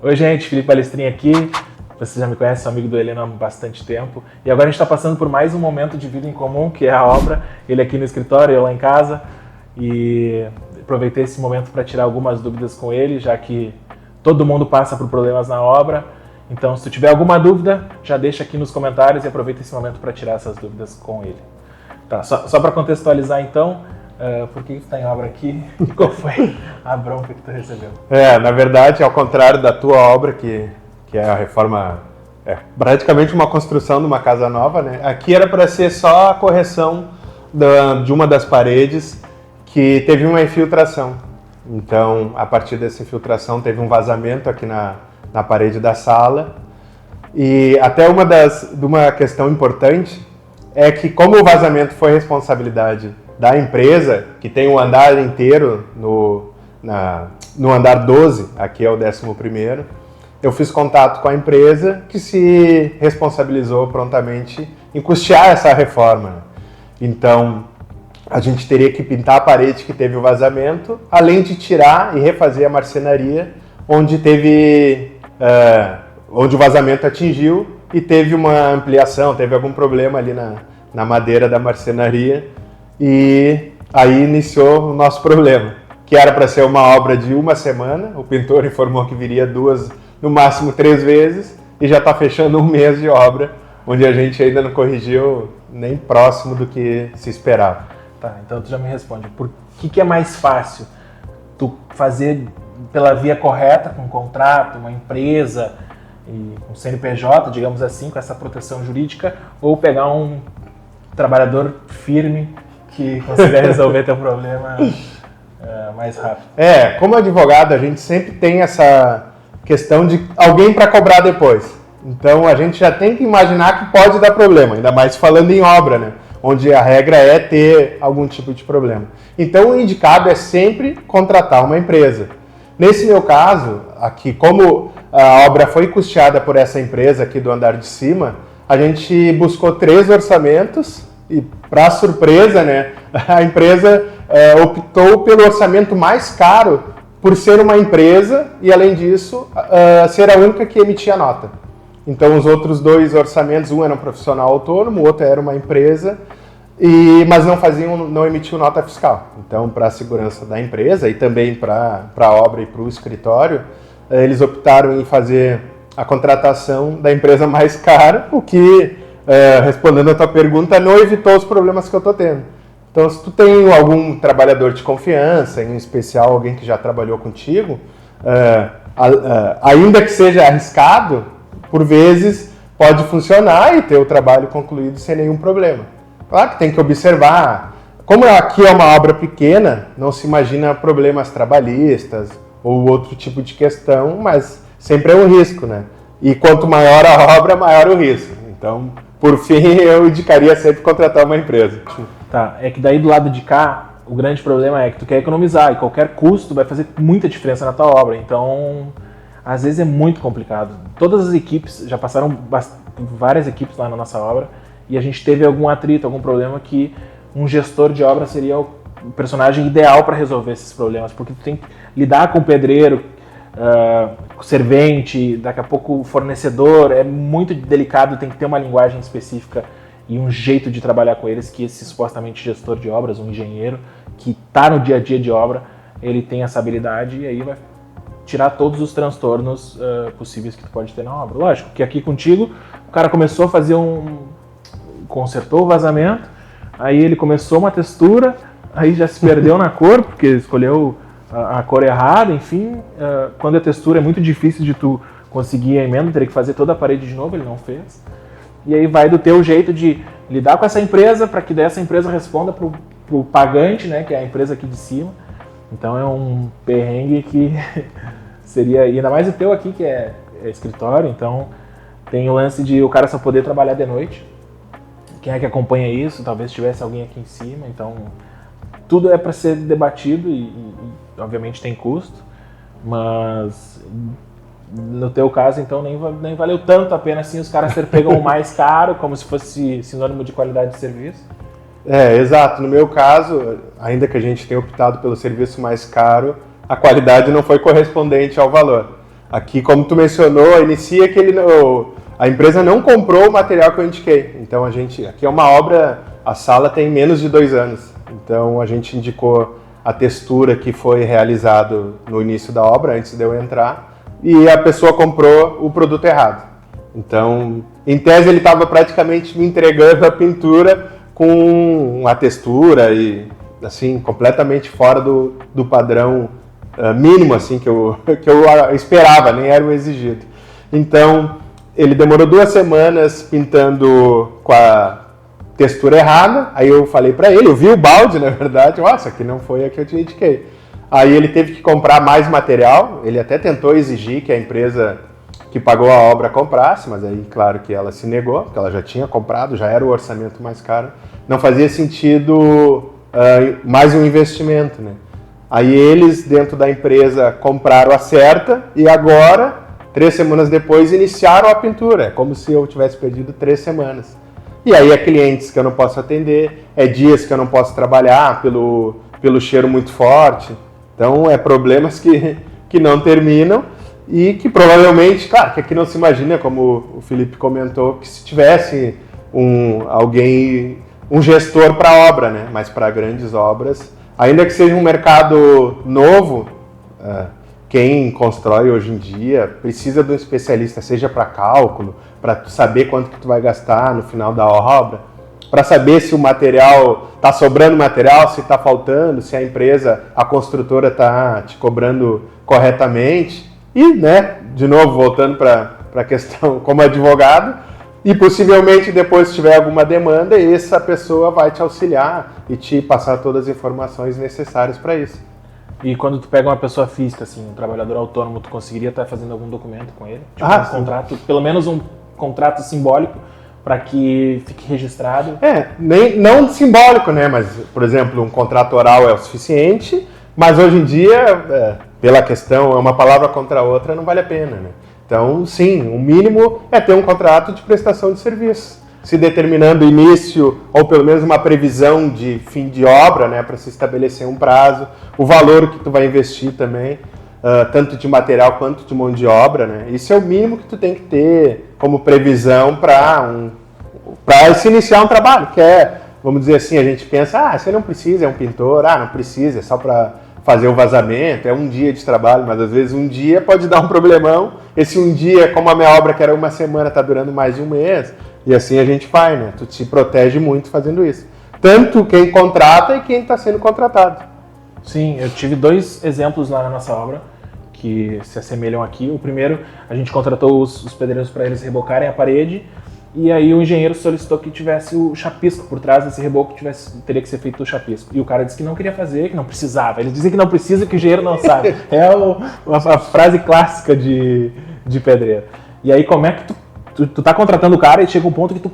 Oi, gente, Felipe Balestrin aqui. Você já me conhece, sou amigo do Heleno há bastante tempo. E agora a gente está passando por mais um momento de vida em comum, que é a obra. Ele aqui no escritório, eu lá em casa. E aproveitei esse momento para tirar algumas dúvidas com ele, já que todo mundo passa por problemas na obra. Então, se tu tiver alguma dúvida, já deixa aqui nos comentários e aproveita esse momento para tirar essas dúvidas com ele. Tá, só para contextualizar então, por que tu está em obra aqui e qual foi a bronca que tu recebeu? Na verdade, ao contrário da tua obra, que é a reforma, praticamente uma construção de uma casa nova, né? Aqui era para ser só a correção de uma das paredes que teve uma infiltração. Então, a partir dessa infiltração, teve um vazamento aqui na parede da sala. E até uma questão importante é que, como o vazamento foi responsabilidade da empresa, que tem um andar inteiro no andar 12, aqui é o 11º, eu fiz contato com a empresa que se responsabilizou prontamente em custear essa reforma. Então, a gente teria que pintar a parede que teve o vazamento, além de tirar e refazer a marcenaria onde o vazamento atingiu e teve uma ampliação, teve algum problema ali na madeira da marcenaria, e aí iniciou o nosso problema, que era para ser uma obra de uma semana. O pintor informou que viria 2, no máximo 3 vezes, e já está fechando um mês de obra, onde a gente ainda não corrigiu nem próximo do que se esperava. Tá, então tu já me responde, por que é mais fácil tu fazer pela via correta, com um contrato, uma empresa, e um CNPJ, digamos assim, com essa proteção jurídica, ou pegar um trabalhador firme que consiga resolver teu problema mais rápido? Como advogado, a gente sempre tem essa questão de alguém para cobrar depois. Então, a gente já tem que imaginar que pode dar problema, ainda mais falando em obra, né? Onde a regra é ter algum tipo de problema. Então, o indicado é sempre contratar uma empresa. Nesse meu caso, aqui, como a obra foi custeada por essa empresa aqui do andar de cima, a gente buscou 3 orçamentos e, para surpresa, né, a empresa optou pelo orçamento mais caro por ser uma empresa e, além disso, ser a única que emitia nota. Então, os outros 2 orçamentos, um era um profissional autônomo, o outro era uma empresa, mas não emitiu nota fiscal. Então, para a segurança da empresa e também para a obra e para o escritório, eles optaram em fazer a contratação da empresa mais cara, o que, respondendo a tua pergunta, não evitou os problemas que eu estou tendo. Então, se tu tem algum trabalhador de confiança, em especial alguém que já trabalhou contigo, ainda que seja arriscado, por vezes pode funcionar e ter o trabalho concluído sem nenhum problema. Claro que tem que observar, como aqui é uma obra pequena, não se imagina problemas trabalhistas ou outro tipo de questão, mas sempre é um risco, né? E quanto maior a obra, maior o risco. Então, por fim, eu indicaria sempre contratar uma empresa. Tá, é que daí do lado de cá, o grande problema é que tu quer economizar e qualquer custo vai fazer muita diferença na tua obra. Então, às vezes é muito complicado. Todas as equipes, já passaram várias equipes lá na nossa obra, e a gente teve algum atrito, algum problema que um gestor de obra seria o personagem ideal para resolver esses problemas, porque tu tem que lidar com o pedreiro, o servente, daqui a pouco o fornecedor, é muito delicado, tem que ter uma linguagem específica e um jeito de trabalhar com eles, que esse supostamente gestor de obras, um engenheiro, que está no dia a dia de obra, ele tem essa habilidade e aí vai tirar todos os transtornos possíveis que tu pode ter na obra. Lógico que aqui contigo, o cara começou a fazer consertou o vazamento, aí ele começou uma textura, aí já se perdeu na cor, porque escolheu a cor errada, enfim. Quando a textura é muito difícil de tu conseguir a emenda, teria que fazer toda a parede de novo, ele não fez. E aí vai do teu jeito de lidar com essa empresa, para que dessa empresa responda pro pagante, né, que é a empresa aqui de cima. Então é um perrengue que seria, ainda mais o teu aqui, que é escritório, então tem o lance de o cara só poder trabalhar de noite. Quem é que acompanha isso? Talvez tivesse alguém aqui em cima, então tudo é para ser debatido e obviamente tem custo, mas no teu caso então nem valeu tanto a pena assim os caras pegam o mais caro, como se fosse sinônimo de qualidade de serviço. Exato. No meu caso, ainda que a gente tenha optado pelo serviço mais caro, a qualidade não foi correspondente ao valor. Aqui, como tu mencionou, inicia que a empresa não comprou o material que eu indiquei. Então, aqui é uma obra, a sala tem menos de 2 anos. Então, a gente indicou a textura que foi realizado no início da obra, antes de eu entrar, e a pessoa comprou o produto errado. Então, em tese, ele estava praticamente me entregando a pintura com a textura e, assim, completamente fora do padrão mínimo, assim, que eu esperava, nem era o exigido. Então, ele demorou 2 semanas pintando com a textura errada. Aí eu falei para ele, eu vi o balde, na verdade, nossa, aqui não foi a que eu te indiquei. Aí ele teve que comprar mais material, ele até tentou exigir que a empresa que pagou a obra comprasse, mas aí, claro que ela se negou, porque ela já tinha comprado, já era o orçamento mais caro. Não fazia sentido mais um investimento, né? Aí eles, dentro da empresa, compraram a certa e agora, 3 semanas depois, iniciaram a pintura. É como se eu tivesse perdido 3 semanas. E aí é clientes que eu não posso atender, é dias que eu não posso trabalhar pelo cheiro muito forte. Então, é problemas que não terminam e que provavelmente, claro, que aqui não se imagina, como o Felipe comentou, que se tivesse um gestor para obra, né? Mas para grandes obras, ainda que seja um mercado novo, quem constrói hoje em dia precisa de um especialista, seja para cálculo, para saber quanto que tu vai gastar no final da obra, para saber se o material está sobrando material, se está faltando, se a empresa, a construtora está te cobrando corretamente. E, né, de novo, voltando para a questão como advogado, e possivelmente depois se tiver alguma demanda, essa pessoa vai te auxiliar e te passar todas as informações necessárias para isso. E quando tu pega uma pessoa física, assim, um trabalhador autônomo, tu conseguiria estar fazendo algum documento com ele? Tipo, um contrato, pelo menos um contrato simbólico, para que fique registrado? Não simbólico, né? Mas, por exemplo, um contrato oral é o suficiente, mas hoje em dia, pela questão, uma palavra contra a outra não vale a pena, né? Então, sim, o mínimo é ter um contrato de prestação de serviço, se determinando início ou pelo menos uma previsão de fim de obra, né, para se estabelecer um prazo, o valor que tu vai investir também, tanto de material quanto de mão de obra, né? Isso é o mínimo que tu tem que ter como previsão para se iniciar um trabalho, que é, vamos dizer assim, a gente pensa, você não precisa, é um pintor, não precisa, é só para fazer o vazamento, é um dia de trabalho, mas às vezes um dia pode dar um problemão, esse um dia, como a minha obra que era 1 semana, está durando mais de 1 mês, e assim a gente faz, né? Tu te protege muito fazendo isso. Tanto quem contrata e quem está sendo contratado. Sim, eu tive 2 exemplos lá na nossa obra que se assemelham aqui. O primeiro, a gente contratou os pedreiros para eles rebocarem a parede, e aí o engenheiro solicitou que tivesse o chapisco por trás desse reboco, teria que ser feito o chapisco. E o cara disse que não queria fazer, que não precisava. Eles dizem que não precisa, que o engenheiro não sabe. É a frase clássica de pedreiro. E aí como é que tu tá contratando o cara e chega um ponto que tu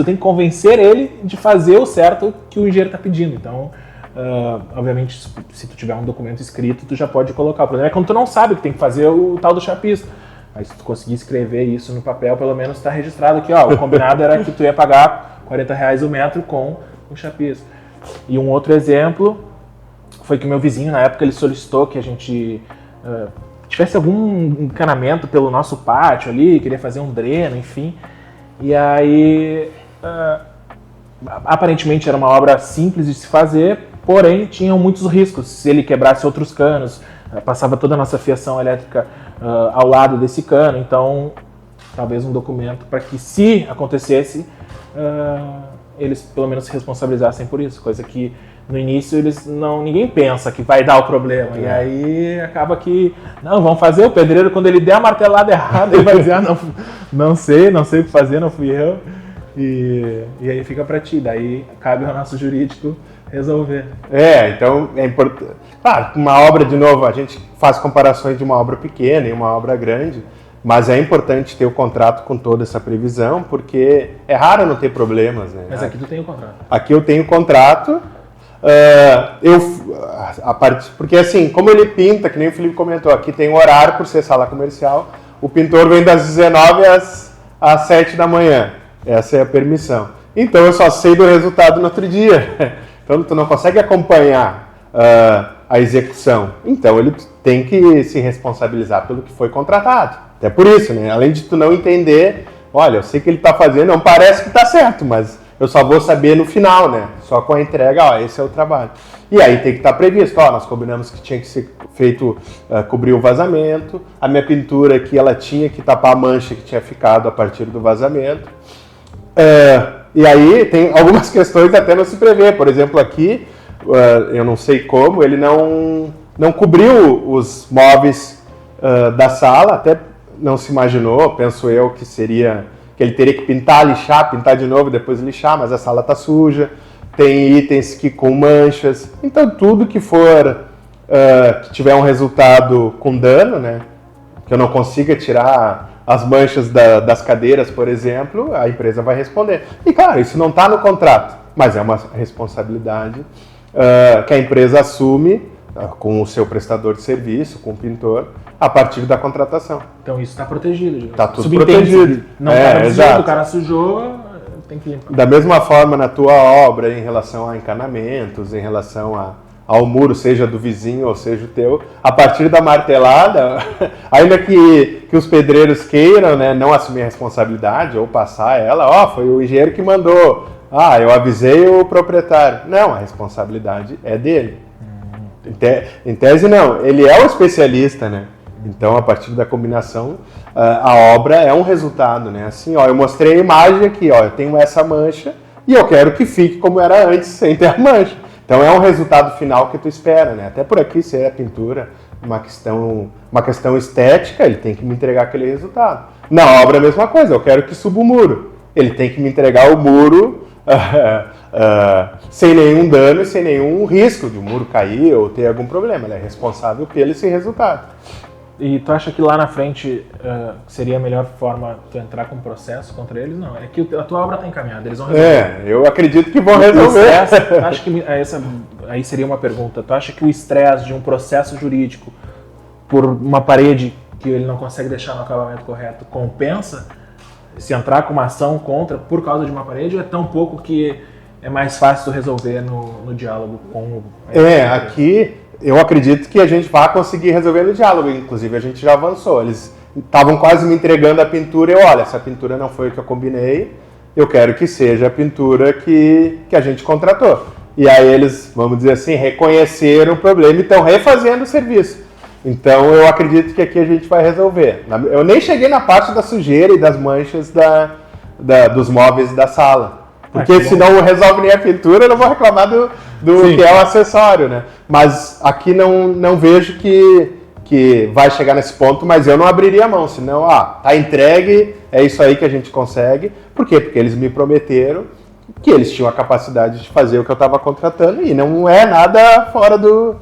tem que convencer ele de fazer o certo que o engenheiro tá pedindo. Então, obviamente, se tu tiver um documento escrito, tu já pode colocar. O problema é quando tu não sabe que tem que fazer o tal do chapisco. Mas se tu conseguir escrever isso no papel, pelo menos está registrado aqui, o combinado era que tu ia pagar R$40 o metro com o chapisco. E um outro exemplo foi que o meu vizinho, na época, ele solicitou que a gente tivesse algum encanamento pelo nosso pátio ali, queria fazer um dreno, enfim. E aí, aparentemente era uma obra simples de se fazer, porém tinham muitos riscos. Se ele quebrasse outros canos, passava toda a nossa fiação elétrica ao lado desse cano, então talvez um documento para que, se acontecesse, eles pelo menos se responsabilizassem por isso, coisa que no início ninguém pensa que vai dar o problema, e aí acaba que, vamos fazer, o pedreiro, quando ele der a martelada errada, ele vai dizer, não sei o que fazer, não fui eu, e aí fica para ti, daí cabe ao nosso jurídico resolver. Então é importante. Claro, uma obra, de novo, a gente faz comparações de uma obra pequena e uma obra grande, mas é importante ter o contrato com toda essa previsão, porque é raro não ter problemas, né? Mas aqui tu tem o contrato. Aqui eu tenho o contrato, porque assim, como ele pinta, que nem o Felipe comentou, aqui tem um horário por ser sala comercial, o pintor vem das 19 às 7 da manhã, essa é a permissão. Então eu só sei do resultado no outro dia. Então tu não consegue acompanhar a execução. Então ele tem que se responsabilizar pelo que foi contratado. Até por isso, né? Além de tu não entender, olha, eu sei que ele está fazendo, não parece que está certo, mas eu só vou saber no final, né? Só com a entrega, ó, esse é o trabalho. E aí tem que estar previsto, ó, nós combinamos que tinha que ser feito, cobrir o vazamento, a minha pintura aqui, ela tinha que tapar a mancha que tinha ficado a partir do vazamento. E aí tem algumas questões até não se prevê, por exemplo aqui, eu não sei como, ele não cobriu os móveis da sala, até não se imaginou, penso eu, que ele teria que pintar, lixar, pintar de novo, depois lixar, mas a sala está suja, tem itens com manchas, então tudo que for, que tiver um resultado com dano, né, que eu não consiga tirar as manchas das cadeiras, por exemplo, a empresa vai responder. E claro, isso não está no contrato, mas é uma responsabilidade que a empresa assume com o seu prestador de serviço, com o pintor, a partir da contratação. Então isso está protegido. Está tudo protegido. Não está dizendo, o cara sujou, tem que limpar. Da mesma forma na tua obra, em relação a encanamentos, em relação ao muro, seja do vizinho ou seja o teu, a partir da martelada, ainda que os pedreiros queiram, né, não assumir a responsabilidade ou passar ela, foi o engenheiro que mandou, eu avisei o proprietário. Não, a responsabilidade é dele. Em tese não, ele é o especialista, né? Então, a partir da combinação, a obra é um resultado, né? Assim, eu mostrei a imagem aqui, eu tenho essa mancha e eu quero que fique como era antes, sem ter a mancha. Então, é um resultado final que tu espera, né? Até por aqui, se é a pintura, uma questão estética, ele tem que me entregar aquele resultado. Na obra, a mesma coisa, eu quero que suba o muro. Ele tem que me entregar o muro sem nenhum dano e sem nenhum risco de o muro cair ou ter algum problema. Ele é responsável pelo esse resultado. E tu acha que lá na frente seria a melhor forma tu entrar com processo contra eles? Não, é que a tua obra está encaminhada, eles vão resolver. Eu acredito que vão resolver. Tu acha que aí seria uma pergunta, tu acha que o estresse de um processo jurídico por uma parede que ele não consegue deixar no acabamento correto compensa se entrar com uma ação contra por causa de uma parede, ou é tão pouco que é mais fácil tu resolver no diálogo com o... Aqui eu acredito que a gente vai conseguir resolver no diálogo, inclusive a gente já avançou. Eles estavam quase me entregando a pintura e olha, essa pintura não foi o que eu combinei, eu quero que seja a pintura que a gente contratou. E aí eles, vamos dizer assim, reconheceram o problema e estão refazendo o serviço. Então eu acredito que aqui a gente vai resolver. Eu nem cheguei na parte da sujeira e das manchas dos móveis da sala. Porque se não resolve nem a pintura, eu não vou reclamar do que é o acessório, né? Mas aqui não vejo que vai chegar nesse ponto, mas eu não abriria a mão. Senão, tá entregue, é isso aí que a gente consegue. Por quê? Porque eles me prometeram que eles tinham a capacidade de fazer o que eu estava contratando e não é nada fora do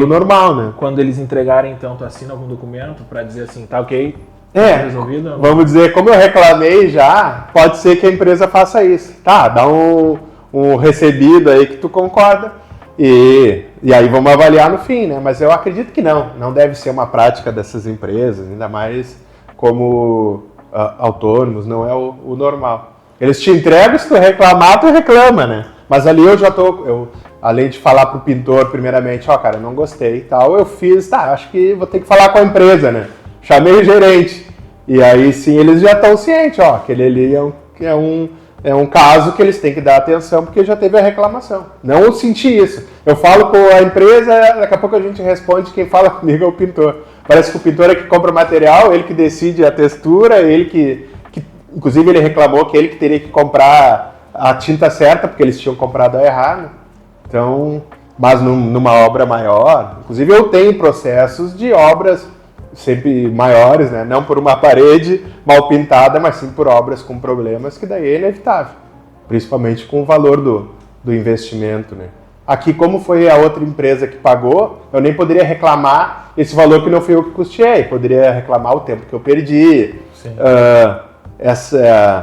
normal, né? Quando eles entregarem, então, tu assina algum documento para dizer assim, tá ok? Resolvido? Vamos dizer, como eu reclamei já, pode ser que a empresa faça isso. Tá, dá um recebido aí que tu concorda e aí vamos avaliar no fim, né? Mas eu acredito que não deve ser uma prática dessas empresas, ainda mais como autônomos, não é o normal. Eles te entregam, se tu reclamar, tu reclama, né? Mas ali eu já além de falar pro pintor primeiramente, cara, eu não gostei e tal, eu fiz, acho que vou ter que falar com a empresa, né? Chamei o gerente. E aí sim eles já estão cientes, aquele ali é um caso que eles têm que dar atenção porque já teve a reclamação. Não senti isso. Eu falo com a empresa, daqui a pouco a gente responde, quem fala comigo é o pintor. Parece que o pintor é que compra o material, ele que decide a textura, ele que inclusive ele reclamou que ele que teria que comprar a tinta certa, porque eles tinham comprado a errado. Então, mas numa obra maior, inclusive eu tenho processos de obras sempre maiores, né? Não por uma parede mal pintada, mas sim por obras com problemas, que daí é inevitável, principalmente com o valor do investimento, né? Aqui, como foi a outra empresa que pagou, eu nem poderia reclamar esse valor que não fui eu que custeei, poderia reclamar o tempo que eu perdi,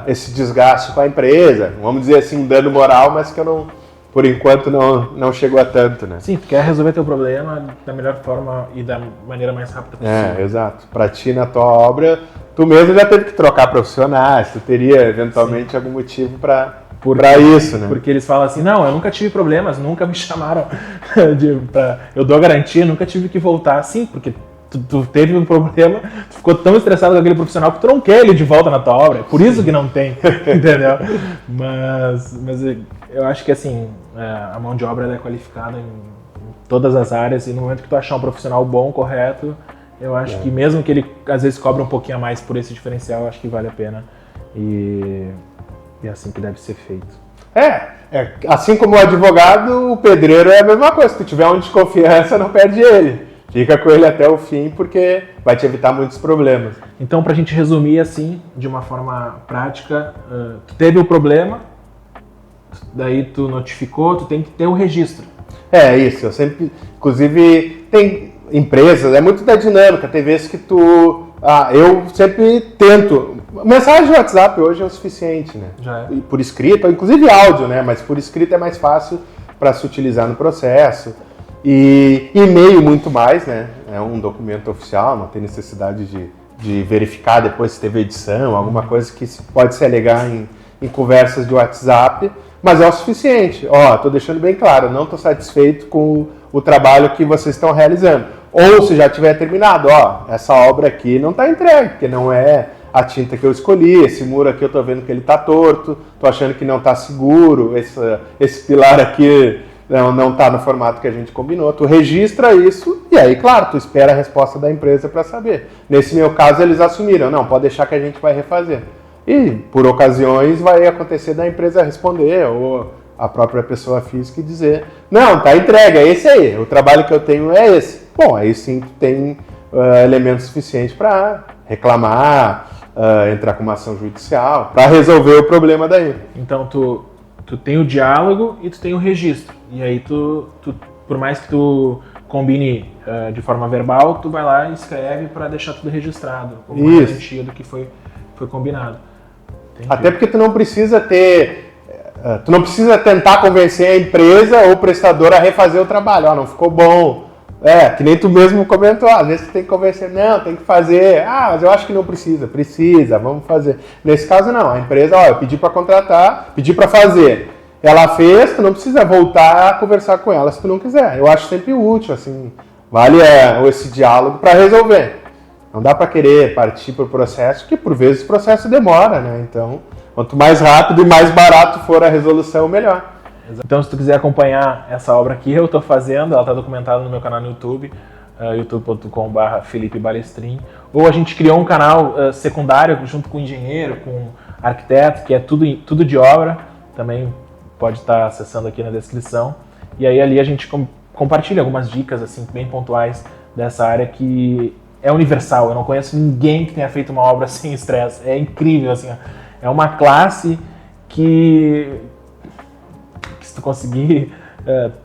esse desgaste com a empresa, vamos dizer assim, um dano moral, mas que eu não, por enquanto não chegou a tanto, né? Sim, tu quer resolver teu problema da melhor forma e da maneira mais rápida possível. Exato. Para ti, na tua obra, tu mesmo já teve que trocar profissionais, tu teria eventualmente algum motivo para Para isso, né? Porque eles falam assim, não, eu nunca tive problemas, nunca me chamaram, eu dou a garantia, nunca tive que voltar. Sim, porque tu teve um problema, tu ficou tão estressado com aquele profissional que tu não quer ele de volta na tua obra, é por isso que não tem, entendeu? Mas eu acho que assim, a mão de obra ela é qualificada em todas as áreas, e no momento que tu achar um profissional bom, correto, eu acho que mesmo que ele às vezes cobre um pouquinho a mais por esse diferencial, eu acho que vale a pena, e é assim que deve ser feito. Assim como o advogado, o pedreiro é a mesma coisa, se tu tiver um de confiança, não perde ele. Fica com ele até o fim, porque vai te evitar muitos problemas. Então, pra gente resumir assim, de uma forma prática, tu teve o problema, daí tu notificou, tu tem que ter o registro. É isso, eu sempre, inclusive, tem empresas, é muito da dinâmica, tem vezes que eu sempre tento, mensagem de WhatsApp hoje é o suficiente, né? Já é. Por escrito, inclusive áudio, né? Mas por escrito é mais fácil para se utilizar no processo. E e-mail muito mais, né? É um documento oficial, não tem necessidade de verificar depois se teve edição, alguma coisa que pode se alegar em conversas de WhatsApp, mas é o suficiente. Estou deixando bem claro, não estou satisfeito com o trabalho que vocês estão realizando. Ou se já tiver terminado, essa obra aqui não está entregue, porque não é a tinta que eu escolhi, esse muro aqui eu estou vendo que ele está torto, estou achando que não está seguro, esse pilar aqui não está no formato que a gente combinou. Tu registra isso e aí, claro, tu espera a resposta da empresa para saber. Nesse meu caso, eles assumiram, não, pode deixar que a gente vai refazer. E, por ocasiões, vai acontecer da empresa responder ou a própria pessoa física e dizer, não, tá entregue, é esse aí, o trabalho que eu tenho é esse. Bom, aí sim tu tem elementos suficientes para reclamar, entrar com uma ação judicial, para resolver o problema daí. Então, tu tem o diálogo e tu tem o registro. E aí tu por mais que tu combine de forma verbal, tu vai lá e escreve para deixar tudo registrado, como uma garantia do que foi combinado. Entendi. Até porque tu não precisa tentar convencer a empresa ou o prestador a refazer o trabalho. Não ficou bom. Que nem tu mesmo comentou, às vezes tu tem que convencer, não, tem que fazer, mas eu acho que não precisa, vamos fazer. Nesse caso não, a empresa, eu pedi para contratar, pedi para fazer, ela fez, tu não precisa voltar a conversar com ela se tu não quiser. Eu acho sempre útil, assim, vale esse diálogo para resolver. Não dá para querer partir para o processo, que por vezes o processo demora, né? Então, quanto mais rápido e mais barato for a resolução, melhor. Então, se tu quiser acompanhar essa obra que eu estou fazendo, ela está documentada no meu canal no YouTube, youtube.com/Felipe Balestrin. Ou a gente criou um canal secundário junto com engenheiro, com arquiteto, que é tudo de obra. Também pode estar acessando aqui na descrição. E aí ali a gente compartilha algumas dicas assim bem pontuais dessa área que é universal. Eu não conheço ninguém que tenha feito uma obra sem estresse. É incrível, assim. É uma classe que se tu conseguir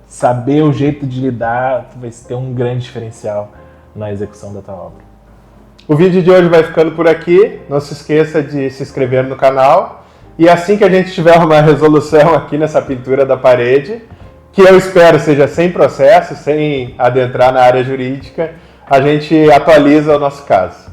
saber o jeito de lidar, tu vai ter um grande diferencial na execução da tua obra. O vídeo de hoje vai ficando por aqui. Não se esqueça de se inscrever no canal. E assim que a gente tiver uma resolução aqui nessa pintura da parede, que eu espero seja sem processo, sem adentrar na área jurídica, a gente atualiza o nosso caso.